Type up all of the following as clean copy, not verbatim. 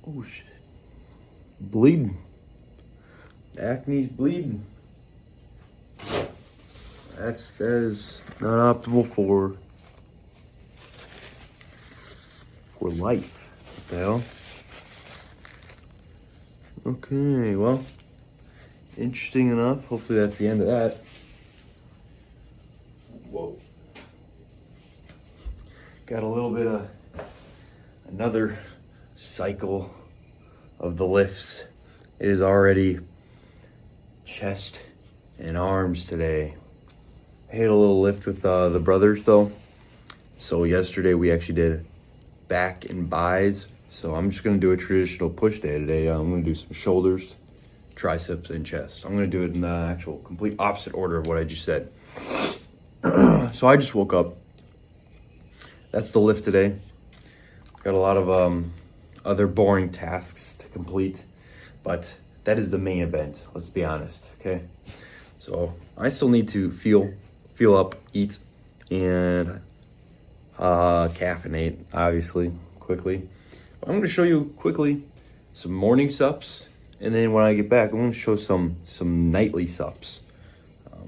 Oh shit. Bleeding. Acne's bleeding. That is not optimal for life. What the hell? Okay, well, interesting enough. Hopefully that's the end of that. Whoa. Got a little bit of another cycle of the lifts. It is already chest and arms today. I had a little lift with the brothers though. So yesterday we actually did back and buys. So I'm just gonna do a traditional push day today. I'm gonna do some shoulders, triceps, and chest. I'm gonna do it in the actual complete opposite order of what I just said. So I just woke up. That's the lift today. Got a lot of other boring tasks to complete, but that is the main event, let's be honest, okay? So I still need to feel up, eat, and caffeinate, obviously, quickly. I'm gonna show you quickly some morning sups, and then when I get back, I'm gonna show some nightly sups.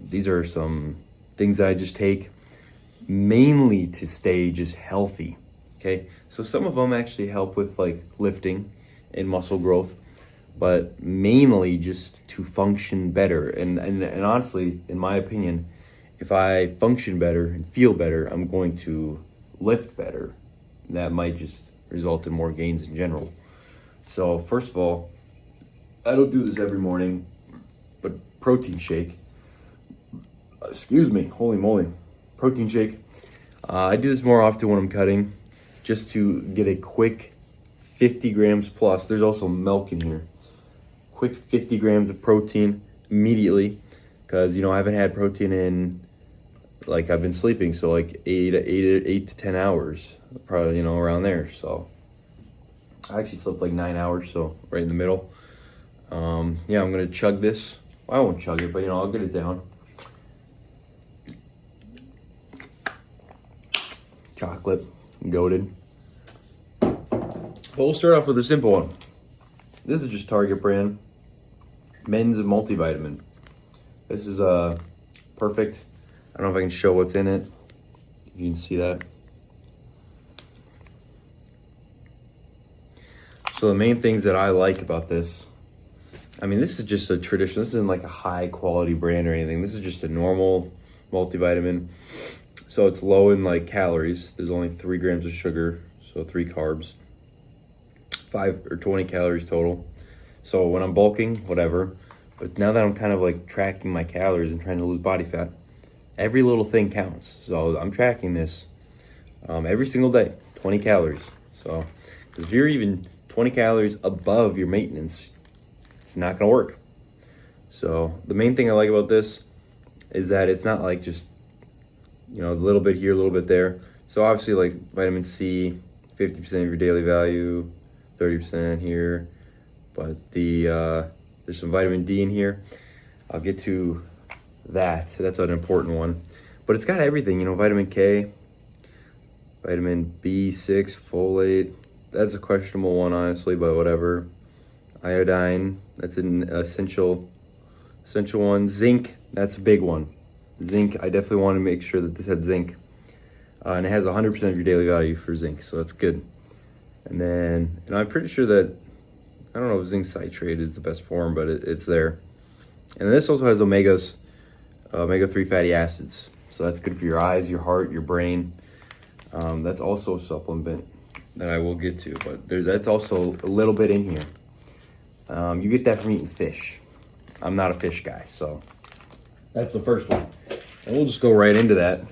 These are some things that I just take mainly to stay just healthy, okay? So some of them actually help with like lifting and muscle growth, but mainly just to function better. And honestly, in my opinion, if I function better and feel better, I'm going to lift better. That might just result in more gains in general. So first of all, I don't do this every morning, but protein shake, excuse me, holy moly, protein shake. I do this more often when I'm cutting, just to get a quick 50 grams plus. There's also milk in here. Quick 50 grams of protein immediately, because I haven't had protein in, like, I've been sleeping, so like 8 to 10 hours, probably, around there. So I actually slept like 9 hours, so right in the middle. Yeah, I'm gonna chug this. Well, I won't chug it, but I'll get it down. Chocolate, goated. But we'll start off with a simple one. This is just Target brand men's multivitamin. This is perfect. I don't know if I can show what's in it. You can see that. So the main things that I like about this, this is just a traditional, this isn't like a high quality brand or anything. This is just a normal multivitamin. So it's low in like calories. There's only 3 grams of sugar, so 3 carbs. 5 or 20 calories total. So when I'm bulking, whatever. But now that I'm kind of like tracking my calories and trying to lose body fat, every little thing counts. So I'm tracking this every single day, 20 calories. So if you're even 20 calories above your maintenance, it's not gonna work. So the main thing I like about this is that it's not like just, a little bit here, a little bit there. So obviously like vitamin C, 50% of your daily value, 30% here. But there's some vitamin D in here. I'll get to that. That's an important one. But it's got everything, vitamin K, vitamin B6, folate. That's a questionable one, honestly, but whatever. Iodine, that's an essential one. Zinc, that's a big one. Zinc, I definitely want to make sure that this had zinc. And it has 100% of your daily value for zinc, so that's good. And then, I'm pretty sure that, I don't know if zinc citrate is the best form, but it's there. And this also has omega-3 fatty acids. So that's good for your eyes, your heart, your brain. That's also a supplement that I will get to, but that's also a little bit in here. You get that from eating fish. I'm not a fish guy, so that's the first one. And we'll just go right into that.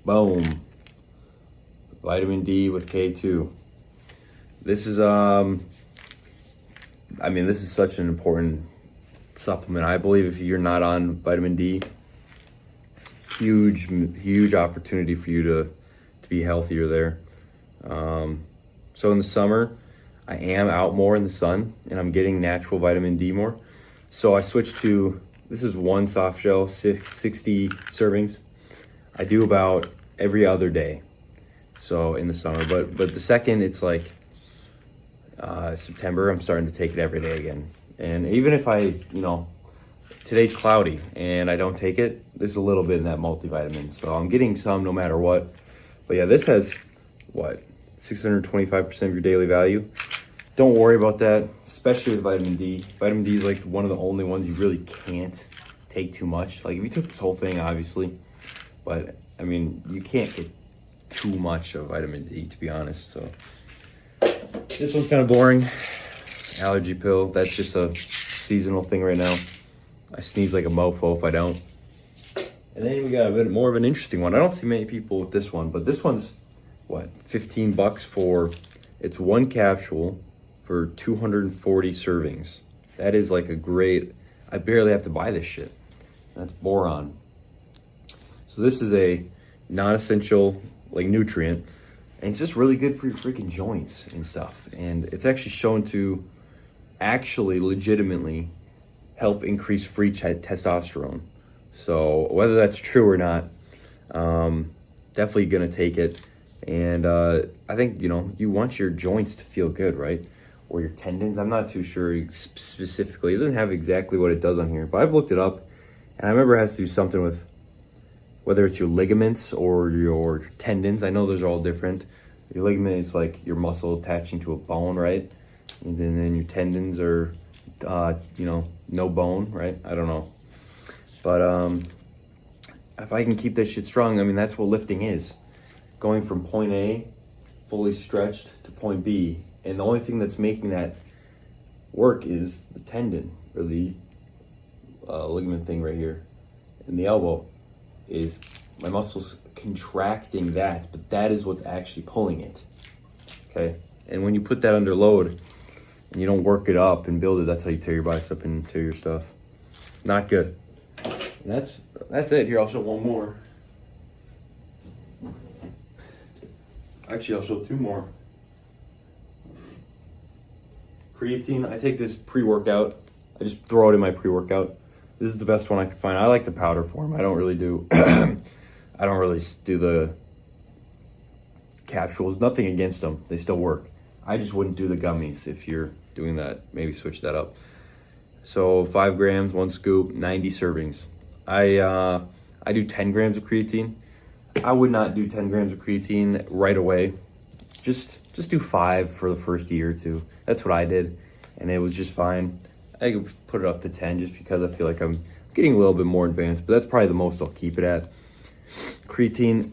Boom. Vitamin D with K2. This is, this is such an important supplement. I believe if you're not on vitamin D, huge opportunity for you to be healthier there. So in the summer, I am out more in the sun and I'm getting natural vitamin D more. So I switched to, this is one soft gel, 60 servings. I do about every other day. So in the summer, but the second it's like September, I'm starting to take it every day again. And even if today's cloudy and I don't take it, there's a little bit in that multivitamin. So I'm getting some no matter what. But yeah, this has, 625% of your daily value. Don't worry about that, especially with vitamin D. Vitamin D is like one of the only ones you really can't take too much. Like if you took this whole thing, obviously, but I mean, you can't get too much of vitamin D, to be honest. So this one's kind of boring. Allergy pill, that's just a seasonal thing right now. I sneeze like a mofo if I don't. And then we got a bit more of an interesting one. I don't see many people with this one, but this one's $15 for, it's one capsule for 240 servings. That is like a great, I barely have to buy this shit. That's boron. So this is a non-essential nutrient, and it's just really good for your freaking joints and stuff. And it's actually shown to actually legitimately help increase free testosterone. So whether that's true or not, definitely gonna take it. And I think, you want your joints to feel good, right? Or your tendons. I'm not too sure specifically. It doesn't have exactly what it does on here, but I've looked it up, and I remember it has to do something with whether it's your ligaments or your tendons. I know those are all different. Your ligament is like your muscle attaching to a bone, right? And then your tendons are, no bone, right? I don't know. But if I can keep that shit strong, I mean, that's what lifting is. Going from point A, fully stretched, to point B. And the only thing that's making that work is the tendon, or the ligament thing right here in the elbow. Is my muscles contracting that, but that is what's actually pulling it. Okay? And when you put that under load and you don't work it up and build it, that's how you tear your bicep and tear your stuff. Not good. And that's it. Here, I'll show one more. Actually, I'll show two more. Creatine, I take this pre-workout. I just throw it in my pre-workout. This is the best one I can find. I like the powder form. I don't really do the capsules. Nothing against them. They still work. I just wouldn't do the gummies. If you're doing that, maybe switch that up. So 5 grams, 1 scoop, 90 servings. I do 10 grams of creatine. I would not do 10 grams of creatine right away. Just do 5 for the first year or two. That's what I did, and it was just fine. I could put it up to 10 just because I feel like I'm getting a little bit more advanced, but that's probably the most I'll keep it at. Creatine,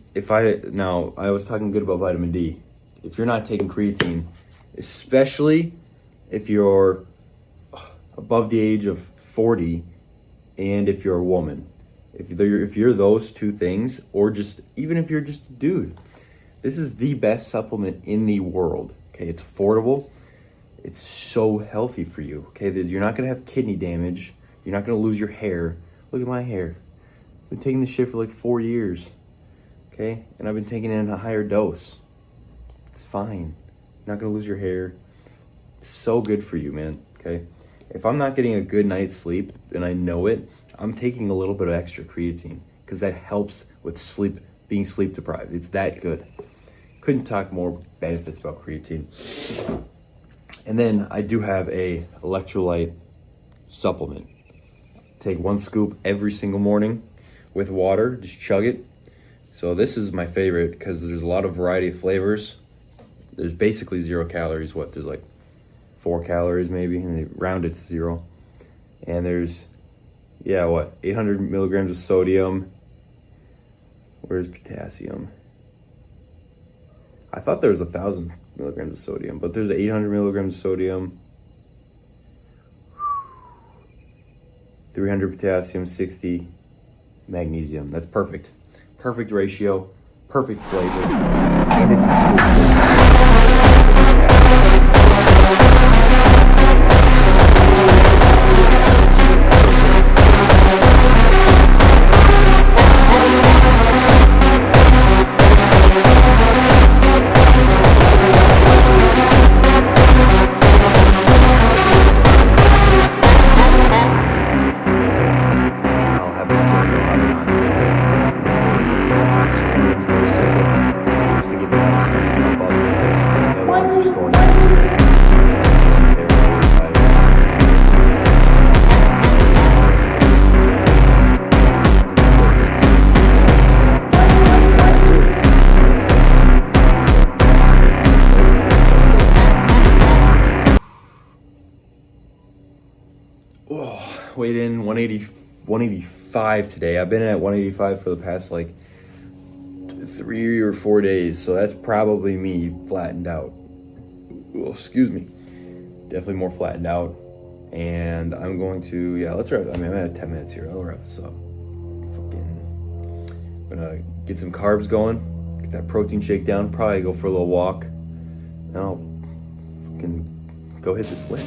I was talking good about vitamin D. If you're not taking creatine, especially if you're above the age of 40 and if you're a woman, if you're those two things, or just even if you're just a dude, this is the best supplement in the world. Okay, it's affordable. It's so healthy for you. Okay, you're not gonna have kidney damage. You're not gonna lose your hair. Look at my hair. I've been taking this shit for like 4 years. Okay, and I've been taking it in a higher dose. It's fine. You're not gonna lose your hair. It's so good for you, man. Okay, if I'm not getting a good night's sleep and I know it, I'm taking a little bit of extra creatine because that helps with sleep, being sleep deprived. It's that good. Couldn't talk more benefits about creatine. And then I do have a electrolyte supplement. Take 1 scoop every single morning with water, just chug it. So this is my favorite because there's a lot of variety of flavors. There's basically 0 calories. There's like 4 calories maybe, and they round it to 0. And there's, 800 milligrams of sodium. Where's potassium? I thought there was 1,000 milligrams of sodium, but there's 800 milligrams of sodium, 300 potassium, 60 magnesium. That's perfect. Perfect ratio, perfect flavor, and it's weighed in 185 today. I've been at 185 for the past like 3 or 4 days, so that's probably me flattened out. Oh, excuse me. Definitely more flattened out. And I'm going to, let's wrap. I mean, I'm at 10 minutes here. I'll wrap this up. I'm gonna get some carbs going, get that protein shake down, probably go for a little walk, and I'll fucking go hit this lift.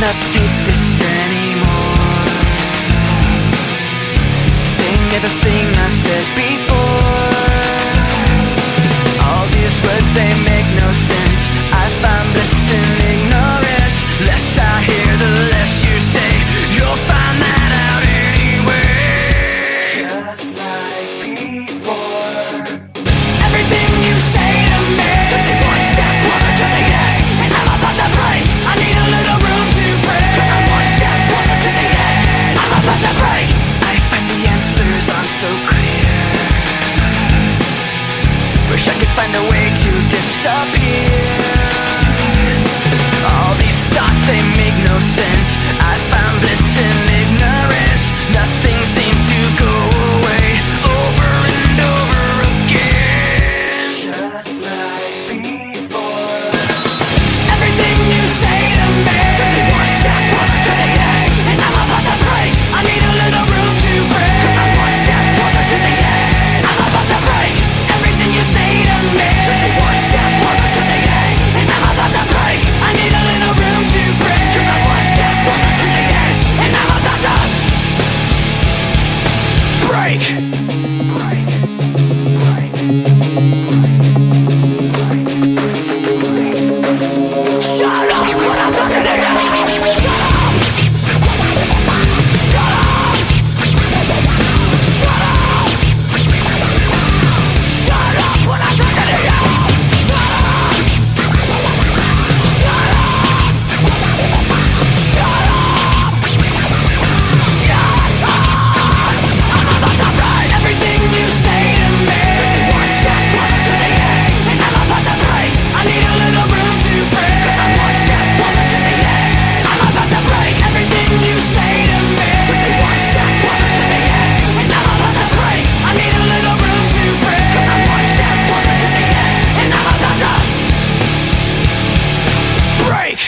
Not take this anymore. Saying everything I've said before. All these words, they make no sense. I find bliss in ignorance. Less I hear, the less you say. You'll find that out anyway. Just like before. Everything you say to me takes me one step closer to the edge, and I'm about to break. I need a little room to break, 'cause I'm one step closer to the edge. I'm about to break. I find the answers aren't so clear. Wish I could find a way to disappear. All these thoughts, they make no sense. I found bliss in ignorance. Nothing seems to go away. Over and over again. Just like before. Everything you say to me takes me one step closer to the edge, and I'm about to break. I need a little room to break, 'cause I'm one step closer to the edge. I'm about to break. Everything you say to me takes me one step closer to the edge, and I'm about to break. I need a little room to break, 'cause I'm one step closer to the edge, and I'm about to break. Break. Break. Shut up when I'm talking to you. Shut up. Shut up. Shut up. Shut up when I'm talking to you. Shut up. Shut up. Shut up. Shut up. I'm about to break. Everything you say to me takes me one step closer to the edge, and I'm about to break. I need a little room to break, 'cause I'm one step closer to the edge. I'm about to break. Everything you say to me takes me one step closer to the edge, and I'm about to break. I need a little room to break, 'cause I'm one step closer to the edge, and I'm about to break.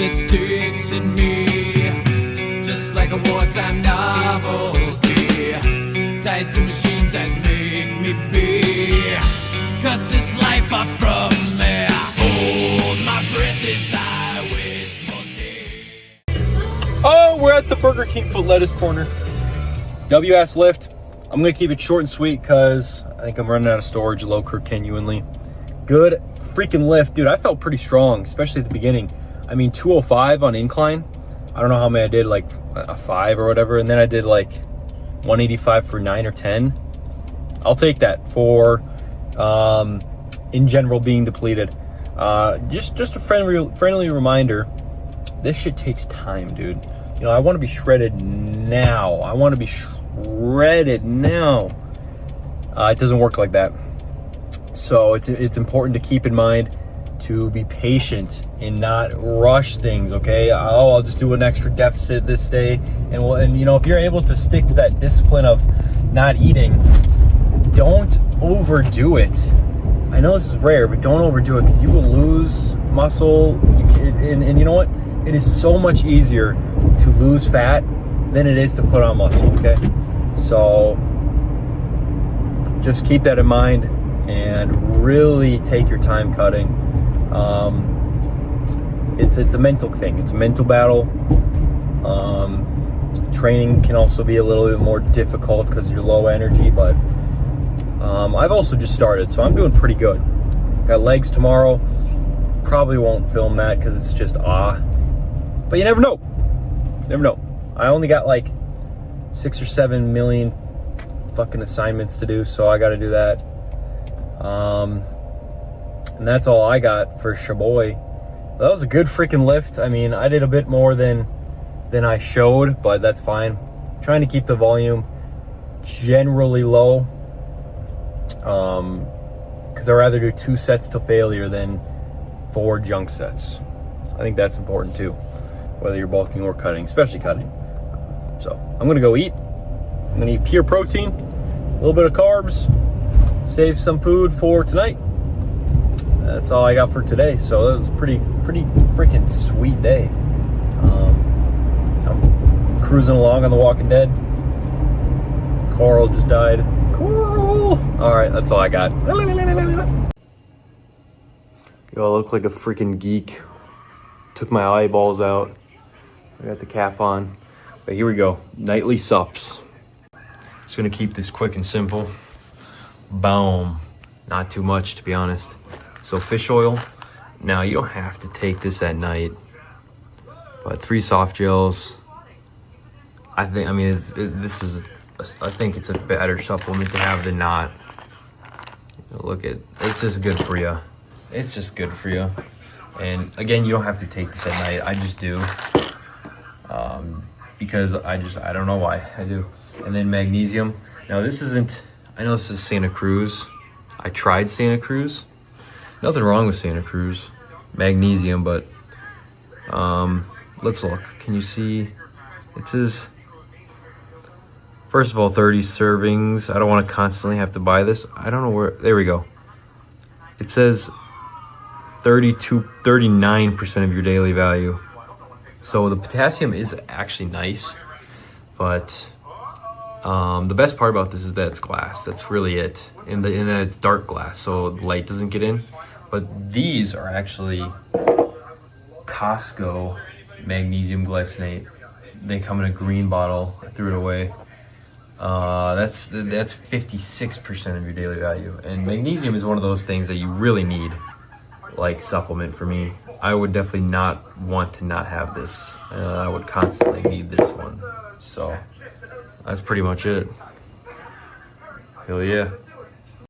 that sticks in me, just like a wartime novelty, tied to machines that make me be. Cut this life off from me, hold my breath as I wish more days. Oh, we're at the Burger King foot lettuce corner. WS lift. I'm gonna keep it short and sweet because I think I'm running out of storage. Low Kirk genuinely good freaking lift, dude. I felt pretty strong, especially at the beginning. I mean, 205 on incline. I don't know how many I did, like a 5 or whatever, and then I did like 185 for 9 or 10. I'll take that for in general being depleted. Just a friendly reminder. This shit takes time, dude. You know, I want to be shredded now. I want to be shredded now. It doesn't work like that. So it's important to keep in mind to be patient and not rush things. Okay, I'll just do an extra deficit this day, and you know, if you're able to stick to that discipline of not eating, don't overdo it. I know this is rare, but don't overdo it because you will lose muscle. And you know what? It is so much easier to lose fat than it is to put on muscle. Okay, so just keep that in mind and really take your time cutting. It's a mental thing. It's a mental battle. Training can also be a little bit more difficult because you're low energy, but I've also just started, so I'm doing pretty good. Got legs tomorrow. Probably won't film that because it's just but you never know. Never know. I only got like 6 or 7 million fucking assignments to do, so I got to do that. And that's all I got for Shaboy. That was a good freaking lift. I mean, I did a bit more than I showed, but that's fine. Trying to keep the volume generally low, because I'd rather do 2 sets to failure than 4 junk sets. I think that's important too, whether you're bulking or cutting, especially cutting. So I'm gonna go eat. I'm gonna eat pure protein, a little bit of carbs, save some food for tonight. That's all I got for today. So that was a pretty freaking sweet day. I'm cruising along on The Walking Dead. Coral just died. Coral. All right, that's all I got. Yo, I look like a freaking geek. Took my eyeballs out. I got the cap on. But here we go. Nightly sups. Just gonna keep this quick and simple. Boom. Not too much, to be honest. So fish oil. Now you don't have to take this at night, but 3 soft gels. I think it's a better supplement to have than not. Look at, it's just good for you. It's just good for you. And again, you don't have to take this at night. I just do, because I don't know why I do. And then magnesium. Now this isn't, I know this is Santa Cruz. I tried Santa Cruz. Nothing wrong with Santa Cruz. Magnesium, but let's look. Can you see? It says, first of all, 30 servings. I don't want to constantly have to buy this. I don't know where, there we go. It says 39% of your daily value. So the potassium is actually nice, but the best part about this is that it's glass. That's really it. And that it's dark glass, so light doesn't get in. But these are actually Costco magnesium glycinate. They come in a green bottle. I threw it away. That's 56% of your daily value. And magnesium is one of those things that you really need, like supplement for me. I would definitely not want to not have this. I would constantly need this one. So that's pretty much it. Hell yeah.